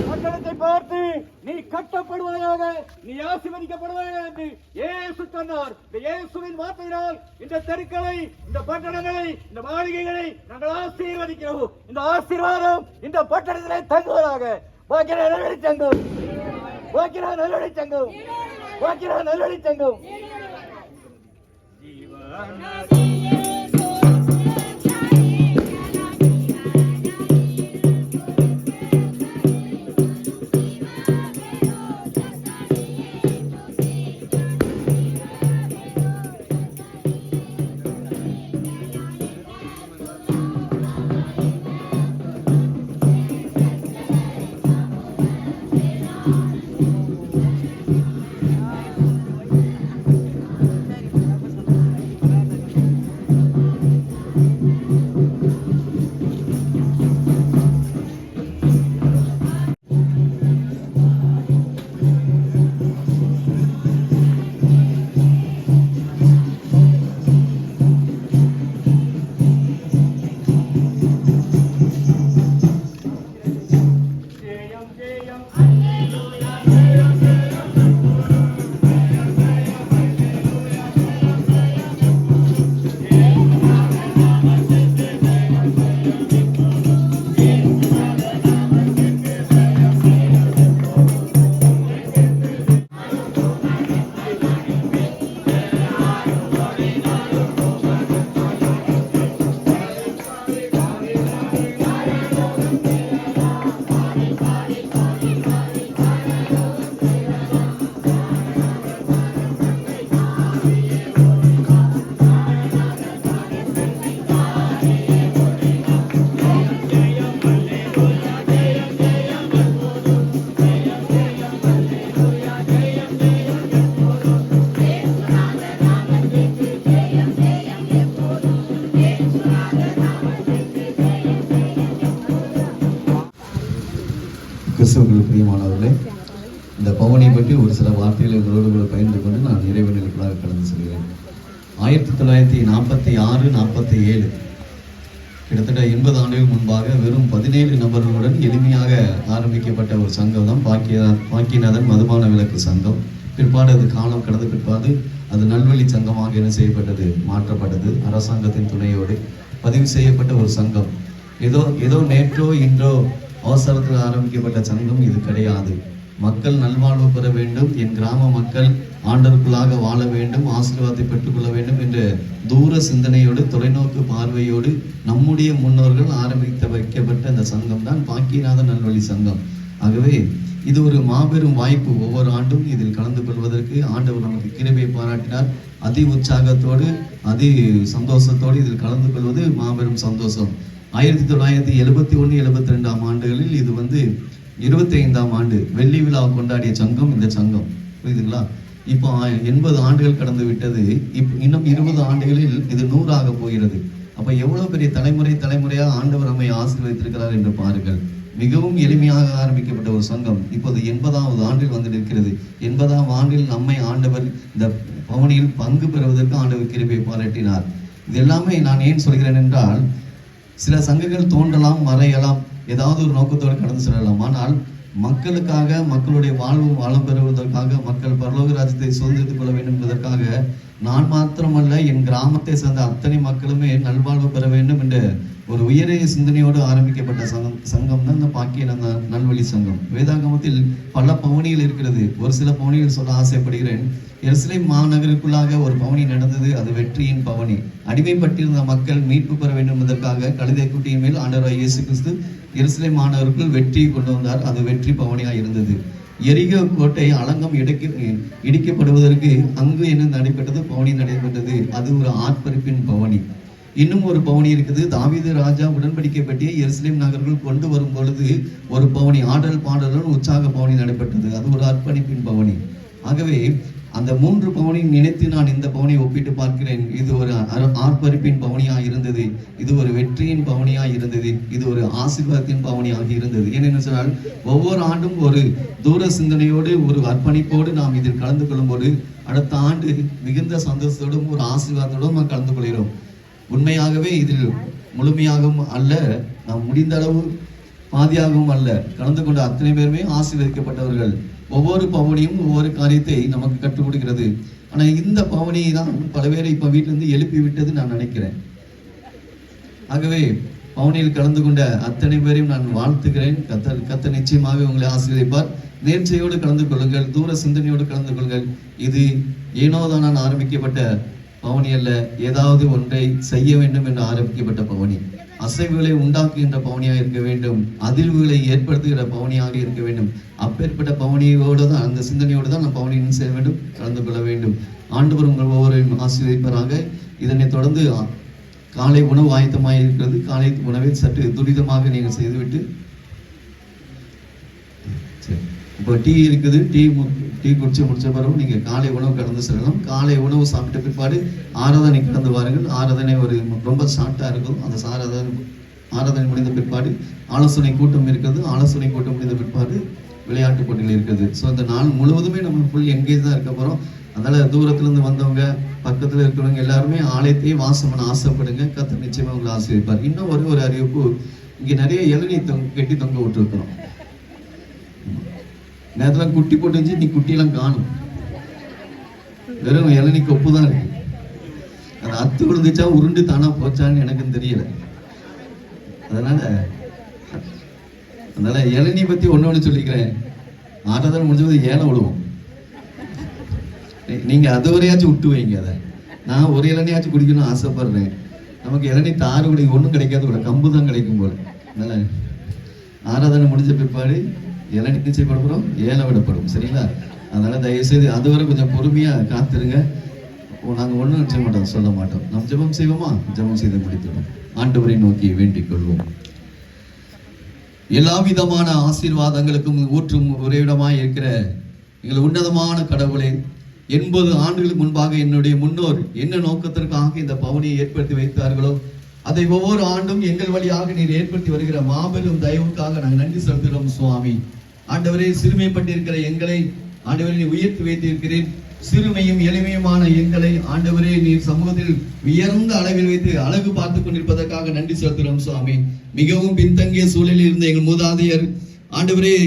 கட்டணத்தை பார்த்து நீ கட்டப்படுவாயாக, நீ ஆசீர்வதிக்கப்படுவாயாக என்று இயேசு சொன்னார். இந்த இயேசுவின் வார்த்தையினால் இந்த தெருக்களை, இந்த பட்டணங்களை, இந்த மாளிகைகளை நாங்கள் ஆசீர்வதிக்கிறோம். இந்த ஆசீர்வாதம் இந்த பட்டணத்திலே தங்குவதாக. வாக்கிற நல்வழி சங்கம், வாக்கிற நல்வழி சங்கம், வாக்கிற நல்வழி சங்கம். கிறிஸ்தவர்கள் பிரியமானவர்களே, இந்த பவனியை பற்றி ஒரு சில வார்த்தைகளை உங்களோடு கூட பகிர்ந்து கொண்டு நான் இறைவனுக்குள்ளாக கடந்து செல்கிறேன். 1946, 47 கிட்டத்தட்ட 80 ஆண்டுகள் முன்பாக வெறும் 17 நபர்களுடன் எளிமையாக ஆரம்பிக்கப்பட்ட ஒரு சங்கம் தான் பாக்கியநாதன் மதுபான விலக்கு சங்கம். பிற்பாடு அது காலம் கடந்த பிற்பாடு அது நல்வழி சங்கமாக என்ன செய்யப்பட்டது, மாற்றப்பட்டது. அரசாங்கத்தின் துணையோடு பதிவு செய்யப்பட்ட ஒரு சங்கம். ஏதோ நேற்றோ இன்றோ அவசரத்தில் ஆரம்பிக்கப்பட்ட சங்கம் இது கிடையாது. மக்கள் நல்வாழ்வு பெற வேண்டும், என் கிராம மக்கள் ஆண்டவருக்குள்ளாக வாழ வேண்டும், ஆசீர்வாதத்தை பெற்றுக்கொள்ள வேண்டும் என்ற தூர சிந்தனையோடு, தொலைநோக்கு பார்வையோடு நம்முடைய முன்னோர்கள் வைக்கப்பட்ட இந்த சங்கம் தான் பாக்கியநாதன் நல்வழி சங்கம். ஆகவே இது ஒரு மாபெரும் வாய்ப்பு. ஒவ்வொரு ஆண்டும் இதில் கலந்து கொள்வதற்கு ஆண்டவர் நமக்கு கிருபையை பாராட்டினார். அதி உற்சாகத்தோடு அதி சந்தோஷத்தோடு இதில் கலந்து கொள்வது மாபெரும் சந்தோஷம். 1971, 72 ஆண்டுகளில் இது 25ஆம் ஆண்டு வெள்ளி விழா கொண்டாடிய சங்கம் இந்த சங்கம். புரியுதுங்களா? இப்போ 80 ஆண்டுகள் கடந்து விட்டது. இன்னும் 20 ஆண்டுகளில் இது 100 ஆக போகிறது. அப்ப எவ்வளவு பெரிய தலைமுறையாக ஆண்டவர் நம்மை ஆசீர்வதித்திருக்கிறார் என்று பாருங்கள். மிகவும் எளிமையாக ஆரம்பிக்கப்பட்ட ஒரு சங்கம் இப்போது 80ஆவது ஆண்டில் வந்து நிற்கிறது. 80ஆம் ஆண்டில் நம்மை ஆண்டவர் இந்த பவனியில் பங்கு பெறுவதற்கு ஆண்டவர் கிருபையை பாராட்டினார். இது எல்லாமே நான் ஏன் சொல்கிறேன் என்றால், சில சங்கங்கள் தோன்றலாம், மறையலாம், ஏதாவது ஒரு நோக்கத்தோடு கடந்து செல்லலாம். ஆனால் மக்களுக்காக, மக்களுடைய வாழ்வு வளம் பெறுவதற்காக, மக்கள் பரலோக ராஜ்யத்தை சுதந்திரித்துக் கொள்ள வேண்டும் என்பதற்காக நான் மாத்திரமல்ல, என் கிராமத்தை சேர்ந்த அத்தனை மக்களுமே நல்வாழ்வு பெற வேண்டும் என்ற ஒரு உயரிய சிந்தனையோடு ஆரம்பிக்கப்பட்ட சங்கம் தான் இந்த பாக்கியநாதன் நல்வழி சங்கம். வேதாகமத்தில் பல பவனிகள் இருக்கிறது. ஒரு சில பவனிகள் சொல்ல ஆசைப்படுகிறேன். எருசலேம் மாநகருக்குள்ளாக ஒரு பவனி நடந்தது. அது வெற்றியின் பவனி. அடிமைப்பட்டிருந்த மக்கள் மீட்பு பெற வேண்டும் என்பதற்காக கழுதை குட்டியின் மேல் ஆண்டவராகிய இயேசு கிறிஸ்து எருசலேம் மாநகருக்குள் வெற்றியை கொண்டு வந்தார். அது வெற்றி பவனியாக இருந்தது. எரிகோ கோட்டை அலங்கம் இடிக்கப்படுவதற்கு அங்கு என்ன நடைபெற்றது? பவனி நடைபெற்றது. அது ஒரு ஆர்ப்பரிப்பின் பவனி. இன்னும் ஒரு பவனி இருக்குது. தாவீது ராஜா உடன்படிக்கை பற்றிய எருசலேம் நகர்கள் கொண்டு வரும் பொழுது ஒரு பவனி, ஆடல் பாடலுடன் உற்சாக பவனி நடைபெற்றது. அது ஒரு அர்ப்பணிப்பின் பவனி. ஆகவே அந்த 3 பவுனை நினைத்து நான் இந்த பவுனை ஒப்பிட்டு பார்க்கிறேன். இது ஒரு ஆர்ப்பரிப்பின் பவுனியாக இருந்தது, இது ஒரு வெற்றியின் பவுனியாக இருந்தது, இது ஒரு ஆசீர்வாதத்தின் பவுனியாக இருந்தது. ஏனென்று சொன்னால் ஒவ்வொரு ஆண்டும் ஒரு தூர சிந்தனையோடு ஒரு அர்ப்பணிப்போடு நாம் இதில் கலந்து கொள்ளும் போது அடுத்த ஆண்டு மிகுந்த சந்தோஷத்தோடும் ஒரு ஆசீர்வாதத்தோடும் நாம் கலந்து கொள்கிறோம். உண்மையாகவே இதில் முழுமையாகவும் அல்ல, நாம் முடிந்த அளவு பாதியாகவும் அல்ல, கலந்து கொண்ட அத்தனை பேருமே ஆசீர்வதிக்கப்பட்டவர்கள். ஒவ்வொரு பவனியும் ஒவ்வொரு காரியத்தை நமக்கு கற்றுக் கொடுக்கிறது. ஆனா இந்த பவனியை தான் பல பேரை இப்ப வீட்டிலிருந்து எழுப்பி விட்டது நான் நினைக்கிறேன். ஆகவே பவனியில் கலந்து கொண்ட அத்தனை பேரையும் நான் வாழ்த்துகிறேன். கத்தர் நிச்சயமாக உங்களை ஆசீர்வதிப்பார். நேர்ச்சையோடு கலந்து கொள்ளுங்கள், தூர சிந்தனையோடு கலந்து கொள்ளுங்கள். இது ஏனோதான் ஆரம்பிக்கப்பட்ட பவனி அல்ல, ஏதாவது ஒன்றை செய்ய வேண்டும் என்று ஆரம்பிக்கப்பட்ட பவனி. அசைவுகளை உண்டாக்குகின்ற பவனியாக இருக்க வேண்டும், அதிர்வுகளை ஏற்படுத்துகிற பவனியாக இருக்க வேண்டும். அப்பேற்பட்ட பவனியோடு தான், அந்த சிந்தனையோடு தான் நாம் பவனியும் செய்ய வேண்டும், கலந்து கொள்ள வேண்டும். ஆண்டவர் உங்கள் ஒவ்வொருவரையும் ஆசீர்வதிப்பதாக. இதனை தொடர்ந்து காலை உணவு ஆயத்தமாக இருக்கிறது. காலை உணவை சற்று துரிதமாக நீங்கள் செய்துவிட்டு, இப்போ டீ இருக்குது, டீ குடிச்சு முடிச்ச பிறகு நீங்க காலை உணவு கடந்து செல்லலாம். காலை உணவு சாப்பிட்ட பிற்பாடு ஆராதனை கடந்து வாருங்கள். ஆராதனை ஒரு ரொம்ப ஷார்ட்டா இருக்கும். அந்த ஆராதனை முடிந்த பிற்பாடு ஆலோசனை கூட்டம் இருக்கிறது. ஆலோசனை கூட்டம் முடிந்த பிற்பாடு விளையாட்டு போட்டிகள் இருக்குது. ஸோ இந்த நாள் முழுவதுமே நம்ம ஃபுல் எங்கேஜ் தான் இருக்க போறோம். அதனால தூரத்திலிருந்து வந்தவங்க, பக்கத்துல இருக்கிறவங்க எல்லாருமே ஆலயத்தையே வாசம் பண்ண ஆசைப்படுங்க. கர்த்தர் நிச்சயமா உங்களை ஆசீர்வதிப்பார். இன்னும் ஒரு அறிவிப்பு, இங்க நிறைய இளநீ கட்டி தொங்க விட்டுருக்கிறோம். நேரத்தில் குட்டி போட்டுச்சு, நீ குட்டியெல்லாம் காணும், வெறும் இளநீ கொப்பு தான் இருக்கு. அது அத்து விழுந்துச்சா உருண்டு தானா போச்சான்னு எனக்கும் தெரியல. அதனால இளநீ பத்தி ஒண்ணு சொல்லிக்கிறேன். ஆராதனை முடிஞ்சது ஏழை விழுவோம். நீங்க அது வரையாச்சும் விட்டு வைங்க. அதை நான் ஒரு இளநியாச்சும் குடிக்கணும்னு ஆசைப்படுறேன். நமக்கு இளநீ தாறு குடிக்க ஒன்றும் கிடைக்காது கூட, கம்பு தான் கிடைக்கும் போல. அதனால ஆராதனை முடிஞ்ச பிற்பாடு இளநீ நிச்சயப்படுறோம், ஏழை விடப்படும். சரிங்களா? அதனால தயவுசெய்து அதுவரை கொஞ்சம் பொறுமையா காத்துருங்க. நாங்க ஒன்றும் நிச்சய மாட்டோம், சொல்ல மாட்டோம். நாம் ஜெபம் செய்வோமா? ஜெபம் செய்து முடித்துடும். ஆண்டவரை நோக்கி வேண்டிக் கொள்வோம். எல்லா விதமான ஆசீர்வாதங்களுக்கும் ஊற்றும் ஒரே இடமாய் இருக்கிற எங்கள் உன்னதமான கடவுளே, 80 ஆண்டுகளுக்கு முன்பாக என்னுடைய முன்னோர் என்ன நோக்கத்திற்காக இந்த பவனியை ஏற்படுத்தி வைத்தார்களோ அதை ஒவ்வொரு ஆண்டும் எங்கள் வழியாக நீர் ஏற்படுத்தி வருகிற மாபெரும் தயவுக்காக நாங்கள் நன்றி செலுத்துகிறோம் சுவாமி. ஆண்டவரே, சிறுமைப்பட்டிருக்கிற எங்களை ஆண்டவரே நீ உயர்த்தி வைத்திருக்கிறேன். சிறுமையும் எளிமையுமான எங்களை ஆண்டவரே நீர் சமூகத்தில் உயர்ந்த அளவில் வைத்து அழகு பார்த்து கொண்டிருப்பதற்காக நன்றி செலுத்துகிறோம் சுவாமி. மிகவும் பின்தங்கிய சூழலில் இருந்த எங்கள் மூதாதையர் ஆண்டவரே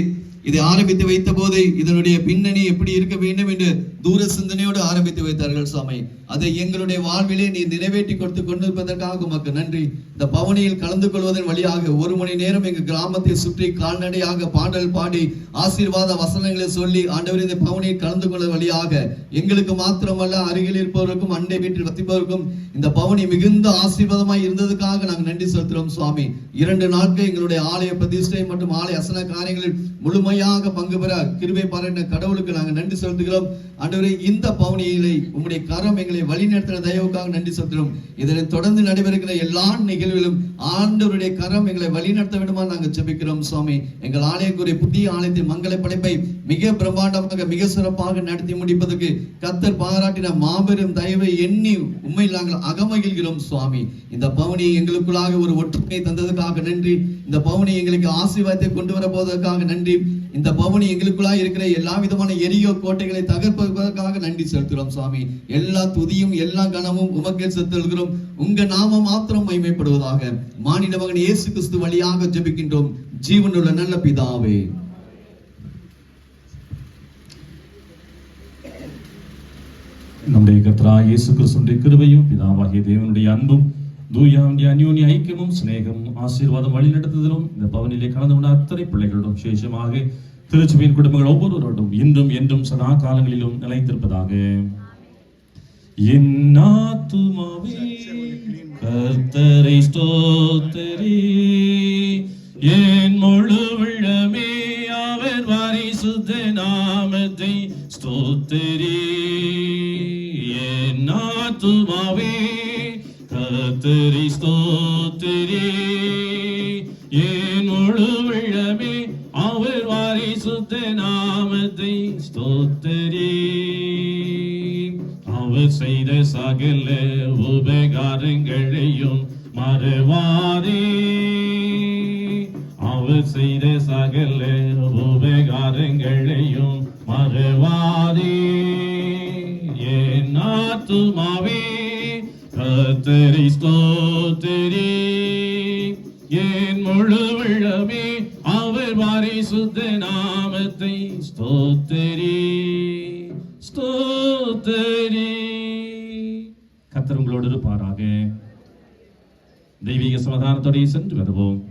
இதை ஆரம்பித்து வைத்த போது இதனுடைய பின்னணி எப்படி இருக்க வேண்டும் என்று தூர சிந்தனையோடு ஆரம்பித்து வைத்தார்கள் சுவாமி. அதை எங்களுடைய வாழ்விலே நீ நிறைவேற்றி கொடுத்து கொண்டிருப்பதற்காக உமக்கு நன்றி. இந்த பவனியில் கலந்து கொள்வதன் வழியாக 1 மணி நேரம் எங்கள் கிராமத்தை சுற்றி கால்நடையாக பாடல் பாடி ஆசீர்வாத வசனங்களை சொல்லி ஆண்டவர் இந்த பவனியில் கலந்து கொள்ள வழியாக எங்களுக்கு மாத்திரமல்ல, அருகில் இருப்பவருக்கும் அண்டை வீட்டில் வசிப்பவருக்கும் இந்த பவனி மிகுந்த ஆசீர்வாதமாய் இருந்ததுக்காக நாங்கள் நன்றி செலுத்துகிறோம் சுவாமி. 2 நாட்கள் எங்களுடைய ஆலய பிரதிஷ்டை மற்றும் ஆலய அசன காரியங்களில் முழுமையாக பங்கு பெற கிருபை பாராட்டின கடவுளுக்கு நாங்கள் நன்றி செலுத்துகிறோம். ஆண்டவரே, இந்த பவனியிலே உம்முடைய கரம் எங்களை வழிநடத்தின தயவுக்காக நன்றி செலுத்துகிறோம். இதனை தொடர்ந்து நடைபெறுகிற எல்லா நிகழ்விலும் ஆண்டவருடைய கரம் எங்களை வழிநடத்த வேண்டுமா நாங்கள் ஜெபிக்கிறோம் சுவாமி. எங்கள் ஆலயக்குரிய புதிய ஆலயத்தின் மங்கள படைப்பை மிக பிரம்மாண்டமாக மிக சிறப்பாக நடத்தி முடிப்பதற்கு கர்த்தர் பாராட்டின மாபெரும் தயவை எண்ணி உண்மையில் நாங்கள் அகமகிழ்கிறோம் சுவாமி. இந்த பவனி எங்களுக்குள்ளாக ஒரு ஒற்றுமையை தந்ததுக்காக நன்றி. இந்த பவனி எங்களுக்கு ஆசீர்வாதத்தை கொண்டு வர போவதற்காக நன்றி. இந்த பவனி எங்களுக்குள்ளாக இருக்கிற எல்லா விதமான எரியோ கோட்டைகளை தகர்ப்பதற்காக நன்றி செலுத்துகிறோம் சுவாமி. எல்லா துதியும் எல்லா கனமும் உமக்கே செலுத்துகிறோம். உங்க நாமம் மாத்திரம் மகிமைப்படுவதாக மானிட மகன் இயேசு கிறிஸ்து வழியாக ஜெபிக்கின்றோம் ஜீவனுள்ள நல்ல பிதாவே. நம்முடைய கர்த்தராகிய இயேசு கிறிஸ்துவின் கிருபையும் பிதாவாகிய தேவனுடைய அன்பும் தூயாவுடைய அந்யோன்ய ஐக்கியமும் சிநேகமும் ஆசீர்வாதம் வழிநடத்துதலும் இந்த பவனிலே கலந்து கொண்ட அத்தனை பிள்ளைகளிடம் விசேஷமாக திருச்சபையின் குடும்பங்கள் ஒவ்வொருவரோடும் இன்றும் என்றும் சதா காலங்களிலும் நிலைத்திருப்பதாக. என் ஆத்துமாவே கர்த்தரை ஸ்தோத்திரி, என் முழு உள்ளமே அவர் பரிசுத்த நாமத்தை ஸ்தோத்திரி. என் ஆத்துமாவே கர்த்தரை ஸ்தோத்திரி, என் முழு உள்ளமே அவர் பரிசுத்த நாமத்தை ஸ்தோத்திரி. அவர் செய்த சகல உபகாரங்களையும் மறவாதே. அவர் செய்த சகல உபகாரங்களையும் மறவாதே. என் ஆத்துமாவே கர்த்தரை ஸ்தோத்திரி. என் முழு உள்ளமே அவர் பரிசுத்த நாமத்தை ஸ்தோத்திரி ஸ்தோத்திரி. கர்த்தர் உங்களோடு இருப்பாராக. தெய்வீக சமாதானத்தோடு சென்று வருவோம்.